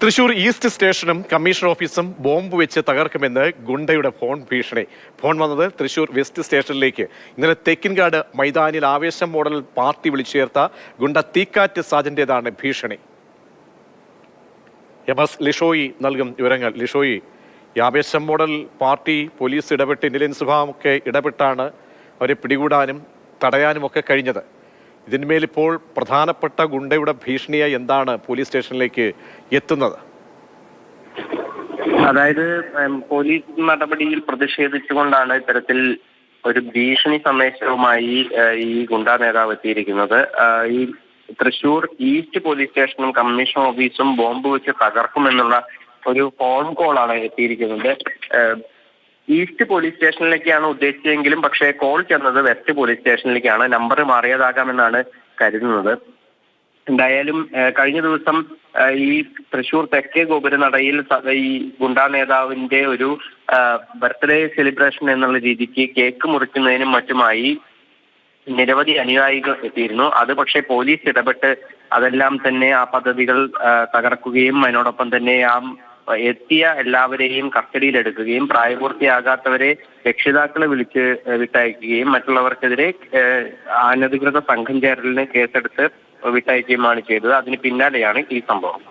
Thrissur east സ്റ്റേഷനും commissioner ഓഫീസും bomb വെച്ച് തകർക്കുമെന്ന് ഗുണ്ടയുടെ ഫോൺ ഭീഷണി. ഫോൺ വന്നത് തൃശൂർ വെസ്റ്റ് സ്റ്റേഷനിലേക്ക്. ഇന്നലെ തെക്കിൻകാട് മൈതാനിൽ ആവേശം മോഡൽ പാർട്ടി വിളിച്ചു ചേർത്ത ഗുണ്ട തീക്കാറ്റ് സാജന്റേതാണ് ഭീഷണി. MS ലിഷോയി നൽകും വിവരങ്ങൾ. ലിഷോയി, ഈ ആവേശം മോഡൽ പാർട്ടി പോലീസ് ഇടപെട്ട് ഇന്റലിജൻസ് വിഭാഗമൊക്കെ ഇടപെട്ടാണ് അവരെ പിടികൂടാനും തടയാനും ഒക്കെ കഴിഞ്ഞത്. ഇതിന്മേൽ ഇപ്പോൾ പ്രധാനപ്പെട്ട ഗുണ്ടയുടെ ഭീഷണിയായി എന്താണ് പോലീസ് സ്റ്റേഷനിലേക്ക് എത്തുന്നത്? അതായത് പോലീസ് നടപടിയിൽ പ്രതിഷേധിച്ചുകൊണ്ടാണ് ഇത്തരത്തിൽ ഒരു ഭീഷണി സന്ദേശവുമായി ഈ ഗുണ്ടാ നേതാവ് എത്തിയിരിക്കുന്നത്. ഈ തൃശൂർ ഈസ്റ്റ് പോലീസ് സ്റ്റേഷനും കമ്മീഷൻ ഓഫീസും ബോംബ് വെച്ച് തകർക്കുമെന്നുള്ള ഒരു ഫോൺ കോളാണ് എത്തിയിരിക്കുന്നത്. ഈസ്റ്റ് പോലീസ് സ്റ്റേഷനിലേക്കാണ് ഉദ്ദേശിച്ചതെങ്കിലും പക്ഷേ കോൾ ചെന്നത് വെസ്റ്റ് പോലീസ് സ്റ്റേഷനിലേക്കാണ്. നമ്പർ മാറിയതാകാമെന്നാണ് കരുതുന്നത്. എന്തായാലും കഴിഞ്ഞ ദിവസം ഈ തൃശൂർ തെക്കേ ഗോപുരനടയിൽ ഈ ഗുണ്ടാ നേതാവിന്റെ ഒരു ബർത്ത്ഡേ സെലിബ്രേഷൻ എന്നുള്ള രീതിക്ക് കേക്ക് മുറിക്കുന്നതിനും മറ്റുമായി നിരവധി അനുയായികൾ എത്തിയിരുന്നു. അത് പക്ഷേ പോലീസ് ഇടപെട്ട് അതെല്ലാം തന്നെ ആ പദ്ധതികൾ തകർക്കുകയും അതിനോടൊപ്പം തന്നെ എത്തിയ എല്ലാവരെയും കസ്റ്റഡിയിലെടുക്കുകയും പ്രായപൂർത്തിയാകാത്തവരെ രക്ഷിതാക്കളെ വിളിച്ച് വിട്ടയക്കുകയും മറ്റുള്ളവർക്കെതിരെ അനധികൃത സംഘം ചേരലിന് കേസെടുത്ത് വിട്ടയക്കുകയുമാണ് ചെയ്തത്. അതിന് പിന്നാലെയാണ് ഈ സംഭവം.